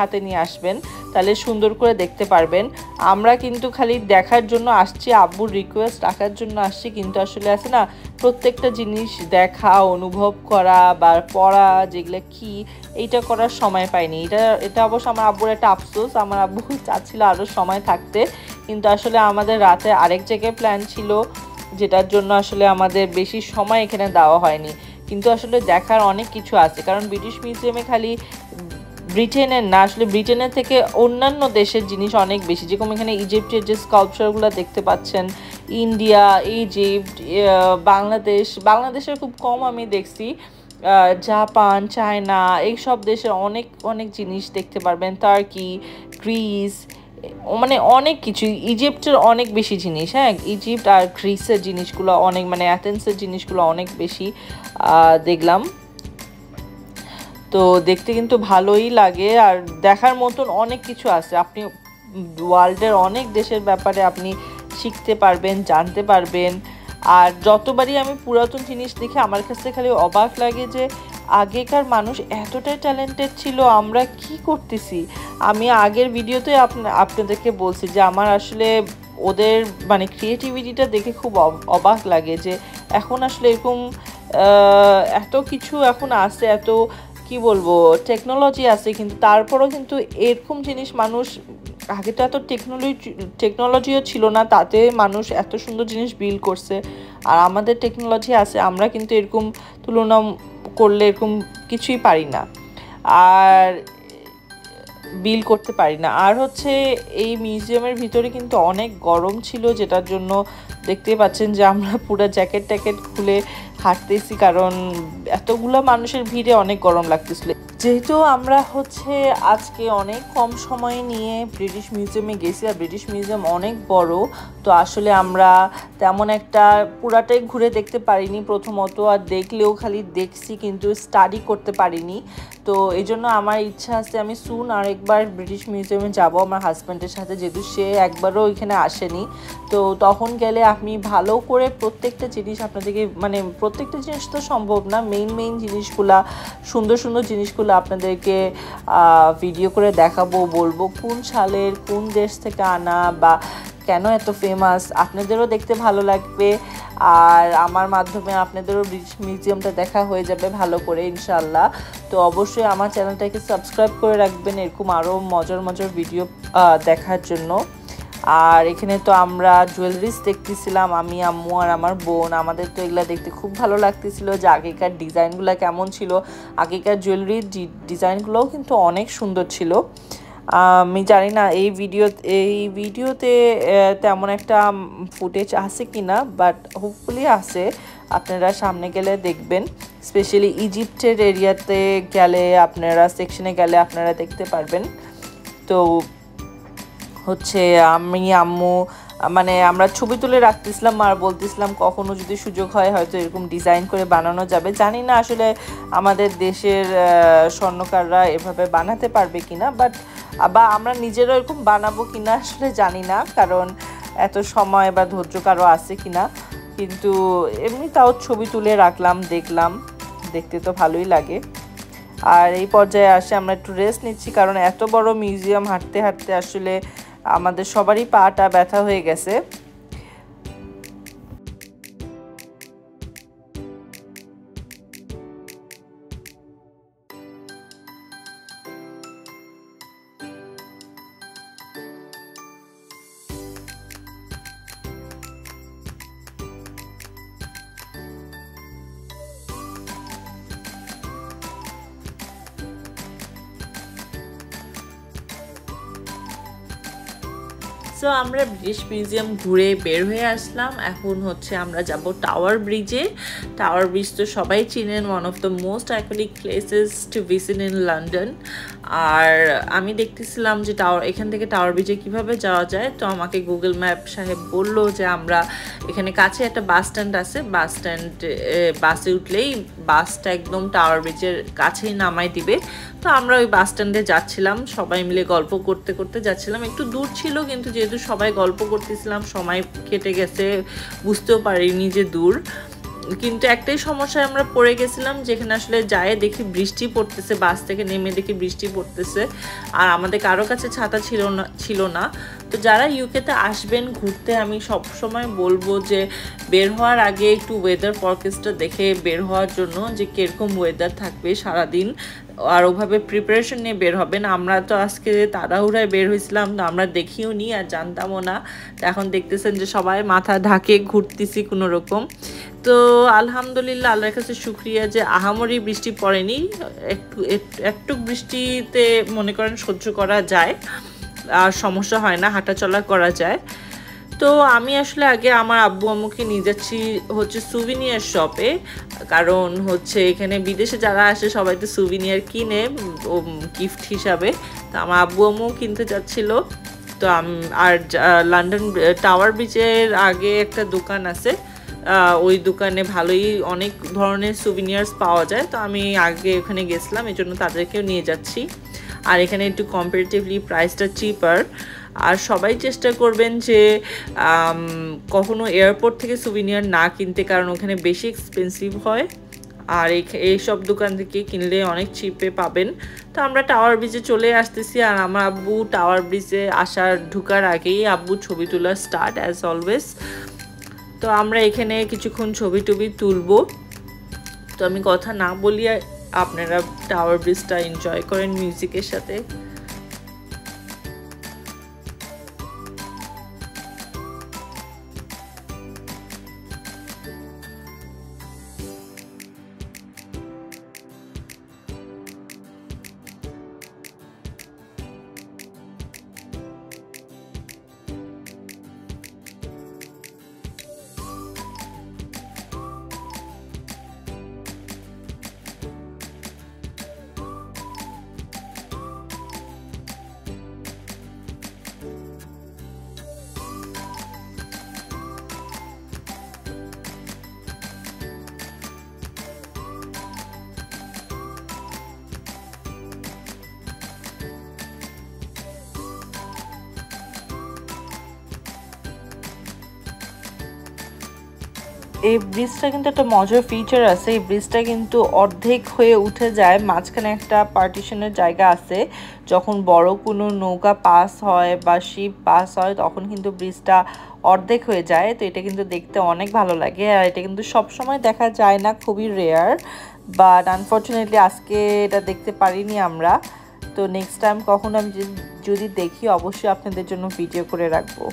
হাতে নিয়ে আসবেন, তাহলে সুন্দর করে দেখতে পারবেন। আমরা কিন্তু খালি দেখার জন্য আসছি, আব্বুর রিকোয়েস্ট রাখার জন্য আসছি, কিন্তু আসলে আছে না প্রত্যেকটা জিনিস দেখা, অনুভব করা বা পড়া যেগুলো কি এইটা করার সময় পাইনি। এটা অবশ্য আমার আব্বুর একটা আফসোস। আমার আব্বু চাচ্ছিল আরও সময় থাকতে, কিন্তু আসলে আমাদের রাতে আরেক জায়গায় প্ল্যান ছিল, যেটার জন্য আসলে আমাদের বেশি সময় এখানে দেওয়া হয়নি। কিন্তু আসলে দেখার অনেক কিছু আছে, কারণ ব্রিটিশ মিউজিয়ামে খালি ব্রিটেনের না, আসলে ব্রিটেনের থেকে অন্যান্য দেশের জিনিস অনেক বেশি। যেরকম এখানে ইজিপ্টের যে স্কাল্পচারগুলো দেখতে পাচ্ছেন, ইন্ডিয়া, ইজিপ্ট, বাংলাদেশের খুব কম আমি দেখছি, জাপান, চায়না, এইসব দেশের অনেক অনেক জিনিস দেখতে পারবেন, টার্কি, গ্রিস, মানে অনেক কিছু। ইজিপ্টের অনেক বেশি জিনিস, হ্যাঁ, ইজিপ্ট আর গ্রিসের জিনিসগুলো অনেক, মানে অ্যাথেন্সের জিনিসগুলো অনেক বেশি দেখলাম। তো দেখতে কিন্তু ভালোই লাগে, আর দেখার মতন অনেক কিছু আছে। আপনি ওয়ার্ল্ডের অনেক দেশের ব্যাপারে আপনি শিখতে পারবেন, জানতে পারবেন। আর যতবারই আমি পুরাতন জিনিস দেখি আমার কাছে খালি অবাক লাগে যে আগেকার মানুষ এতটাই ট্যালেন্টেড ছিল, আমরা কি করতেছি। আমি আগের ভিডিওতে আপনাদেরকে বলছি যে আমার আসলে ওদের মানে ক্রিয়েটিভিটিটা দেখে খুব অবাক লাগে, যে এখন আসলে এরকম এত কিছু এখন আছে, এত কি বলবো টেকনোলজি আছে, কিন্তু তারপরও কিন্তু এরকম জিনিস মানুষ, আগে তো এত টেকনোলজিও ছিল না, তাতে মানুষ এত সুন্দর জিনিস বিল্ড করছে। আর আমাদের টেকনোলজি আছে, আমরা কিন্তু এরকম তুলনা করলে এরকম কিছুই পারি না, আর বিল করতে পারি না। আর হচ্ছে এই মিউজিয়ামের ভিতরে কিন্তু অনেক গরম ছিল, যেটার জন্য দেখতেই পাচ্ছেন যে আমরা পুরো জ্যাকেট ট্যাকেট খুলে হাঁটতেছি, কারণ এতগুলো মানুষের ভিড়ে অনেক গরম লাগতেছিল। যেহেতু আমরা হচ্ছে আজকে অনেক কম সময় নিয়ে ব্রিটিশ মিউজিয়ামে গেছি, আর ব্রিটিশ মিউজিয়াম অনেক বড়, তো আসলে আমরা তেমন একটা পুরাটাই ঘুরে দেখতে পারিনি প্রথমত, আর দেখলেও খালি দেখছি কিন্তু স্টাডি করতে পারিনি। তো এই জন্য আমার ইচ্ছা আছে আমি সুন আরেকবার ব্রিটিশ মিউজিয়ামে যাব আমার হাজব্যান্ডের সাথে, যেহেতু সে একবারও এখানে আসেনি। তো তখন গেলে আপনি ভালো করে প্রত্যেকটা জিনিস আপনাদেরকে, মানে প্রত্যেকটা জিনিস তো সম্ভব না, মেইন জিনিসগুলা, সুন্দর সুন্দর জিনিসগুলো আপনাদেরকে ভিডিও করে দেখাবো, বলবো কোন সালের কোন দেশ থেকে আনা বা কেন এত ফেমাস। আপনাদেরও দেখতে ভালো লাগবে, আর আমার মাধ্যমে আপনাদেরও ব্রিটিশ মিউজিয়ামটা দেখা হয়ে যাবে ভালো করে ইনশাল্লাহ। তো অবশ্যই আমার চ্যানেলটাকে সাবস্ক্রাইব করে রাখবেন এরকম আরও মজার ভিডিও দেখার জন্য। আর এখানে তো আমরা জুয়েলারিস দেখতেছিলাম, আমি, আম্মু আর আমার বোন। আমাদের তো এগুলা দেখতে খুব ভালো লাগতেছিল যে আগেকার ডিজাইনগুলো কেমন ছিল, আগেকার জুয়েলারির ডিজাইনগুলোও কিন্তু অনেক সুন্দর ছিল। আমি জানি না এই ভিডিওতে তেমন একটা ফুটেজ আছে কি না, বাট হোপফুলি আছে, আপনারা সামনে গেলে দেখবেন। স্পেশালি ইজিপ্টের এরিয়াতে গেলে, আপনারা সেকশনে গেলে আপনারা দেখতে পারবেন। তো হচ্ছে আমি, আম্মু, মানে আমরা ছবি তুলে রাখতেছিলাম আর বলতেছিলাম কখনো যদি সুযোগ হয় হয়তো এরকম ডিজাইন করে বানানো যাবে। জানি না আসলে আমাদের দেশের স্বর্ণকাররা এভাবে বানাতে পারবে কিনা, বা আমরা নিজেরা এরকম বানাবো কিনা আসলে জানি না, কারণ এত সময় বা ধৈর্য কারো আছে কিনা। কিন্তু এমনি তাও ছবি তুলে রাখলাম, দেখলাম, দেখতে তো ভালোই লাগে। আর এই পর্যায়ে আসে আমরা একটু রেস্ট নিচ্ছি, কারণ এত বড় মিউজিয়াম হাঁটতে হাঁটতে আসলে আমাদের সবারই পাটা ব্যথা হয়ে গেছে। সো আমরা ব্রিটিশ মিউজিয়াম ঘুরে বের হয়ে আসলাম। এখন হচ্ছে আমরা যাব টাওয়ার ব্রিজে। টাওয়ার ব্রিজ তো সবাই চিনেন, one of the most iconic places to visit in London. আর আমি দেখতেছিলাম যে এখান থেকে টাওয়ার ব্রিজে কিভাবে যাওয়া যায়। তো আমাকে গুগল ম্যাপ সাহেব বলল যে আমরা এখানে কাছে একটা বাস স্ট্যান্ড আছে, বাসে উঠলেই বাসটা একদম টাওয়ার ব্রিজের কাছেই নামাই দিবে। তো আমরা ওই বাস স্ট্যান্ডে যাচ্ছিলাম, সবাই মিলে গল্প করতে করতে যাচ্ছিলাম। একটু দূর ছিল, কিন্তু যেহেতু সবাই গল্প করতেছিলাম সময় কেটে গেছে, বুঝতেও পারিনি যে দূর। কিন্তু একটাই সমস্যায় আমরা পড়ে গেছিলাম, যেখানে আসলে যায় দেখি বৃষ্টি পড়তেছে, বাস থেকে নেমে দেখি বৃষ্টি পড়তেছে, আর আমাদের কারো কাছে ছাতা ছিল না। তো যারা ইউকেতে আসবেন ঘুরতে, আমি সব সময় বলবো যে বের হওয়ার আগে একটু ওয়েদার ফরকাস্টটা দেখে বের হওয়ার জন্য, যে কীরকম ওয়েদার থাকবে সারাদিন, আর ওভাবে প্রিপারেশন নিয়ে বের হবেন। আমরা তো আজকে তাড়াহুড়ায় বের হয়েছিলাম, তো আমরা দেখিও নি আর জানতামও না। তো এখন দেখতেছেন যে সবাই মাথা ঢাকে ঘুরতেছি কোনো রকম। তো আলহামদুলিল্লাহ, আল্লাহর কাছে শুকরিয়া যে আহামরি বৃষ্টি পড়েনি, একটু বৃষ্টিতে মনে করেন সহ্য করা যায়, আর সমস্যা হয় না, হাঁটা চলা করা যায়। তো আমি আসলে আগে আমার আব্বু আম্মুকে নিয়ে যাচ্ছি হচ্ছে সুভিনিয়ার শপে, কারণ হচ্ছে এখানে বিদেশে যারা আসে সবাই তো সুভিনিয়ার কিনে গিফট হিসাবে। তো আমার আব্বু আম্মু কিনতে যাচ্ছিল। তো আর লন্ডন টাওয়ার ব্রিজের আগে একটা দোকান আছে, ওই দোকানে ভালোই অনেক ধরনের সুভিনিয়ার্স পাওয়া যায়। তো আমি আগে ওখানে গেছিলাম, এই জন্য তাদেরকেও নিয়ে যাচ্ছি। আর এখানে একটু কম্পারেটিভলি প্রাইসটা চিপার। আর সবাই চেষ্টা করবেন যে কখনো এয়ারপোর্ট থেকে সুভিনিয়ার না কিনতে, কারণ ওখানে বেশি এক্সপেন্সিভ হয়, আর এইসব দোকান থেকে কিনলে অনেক চিপে পাবেন। তো আমরা টাওয়ার ব্রিজে চলে আসতেছি, আর আমার আব্বু টাওয়ার ব্রিজে ঢুকার আগেই আব্বু ছবি তোলা স্টার্ট অ্যাজ অলওয়েজ। তো আমরা এখানে কিছুক্ষণ ছবি টবি তুলবো। তো আমি কথা না বলি, আপনারা টাওয়ার ব্রিজটা এনজয় করেন মিউজিকের সাথে। এই ব্রিজটা কিন্তু একটা মজার ফিচার আছে, এই ব্রিজটা কিন্তু অর্ধেক হয়ে উঠে যায়, মাঝখানে একটা পার্টিশনের জায়গা আছে। যখন বড় কোনো নৌকা পাস হয় বা শিপ পাস হয়, তখন কিন্তু ব্রিজটা অর্ধেক হয়ে যায়। তো এটা কিন্তু দেখতে অনেক ভালো লাগে, আর এটা কিন্তু সব সময় দেখা যায় না, খুবই রেয়ার। বাট আনফর্চুনেটলি আজকে এটা দেখতে পারিনি আমরা। তো নেক্সট টাইম কখনো আমি যদি দেখি, অবশ্যই আপনাদের জন্য ভিডিও করে রাখবো।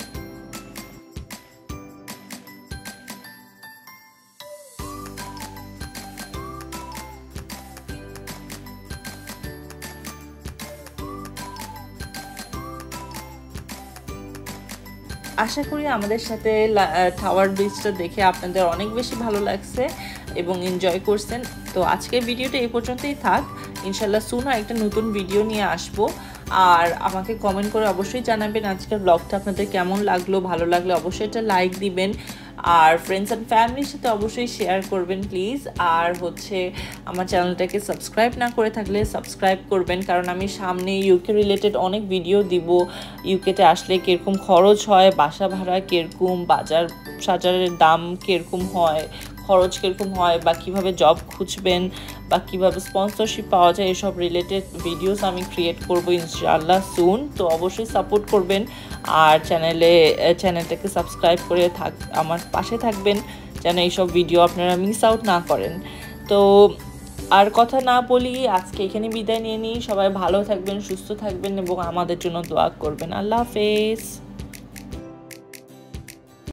আশা করি আমাদের সাথে টাওয়ার ব্রিজটা দেখে আপনাদের অনেক বেশি ভালো লাগছে এবং এনজয় করছেন। তো আজকের ভিডিওটা এই পর্যন্তই থাক। ইনশাল্লাহ সুন একটা নতুন ভিডিও নিয়ে আসবো। আর আমাকে কমেন্ট করে অবশ্যই জানাবেন আজকের ব্লগটা আপনাদের কেমন লাগলো। ভালো লাগলে অবশ্যই একটা লাইক দিবেন, আর ফ্রেন্ডস অ্যান্ড ফ্যামিলির সাথে অবশ্যই শেয়ার করবেন প্লিজ। আর হচ্ছে আমার চ্যানেলটাকে সাবস্ক্রাইব না করে থাকলে সাবস্ক্রাইব করবেন, কারণ আমি সামনে ইউকে রিলেটেড অনেক ভিডিও দিব। ইউকেতে আসলে কীরকম খরচ হয়, বাসা ভাড়া কীরকম, বাজার সাজারের দাম কীরকম হয়, খরচ কীরকম হয়, বা কীভাবে জব খুঁজবেন, বা কীভাবে স্পন্সরশিপ পাওয়া যায়, এসব রিলেটেড ভিডিওস আমি ক্রিয়েট করব ইনশাআল্লাহ সুন। তো অবশ্যই সাপোর্ট করবেন, আর চ্যানেলটাকে সাবস্ক্রাইব করে আমার পাশে থাকবেন, যেন এইসব ভিডিও আপনারা মিস আউট না করেন। তো আর কথা না বলি, আজকে এখানে বিদায় নিয়ে নিই। সবাই ভালো থাকবেন, সুস্থ থাকবেন এবং আমাদের জন্য দোয়া করবেন। আল্লাহ হাফেজ।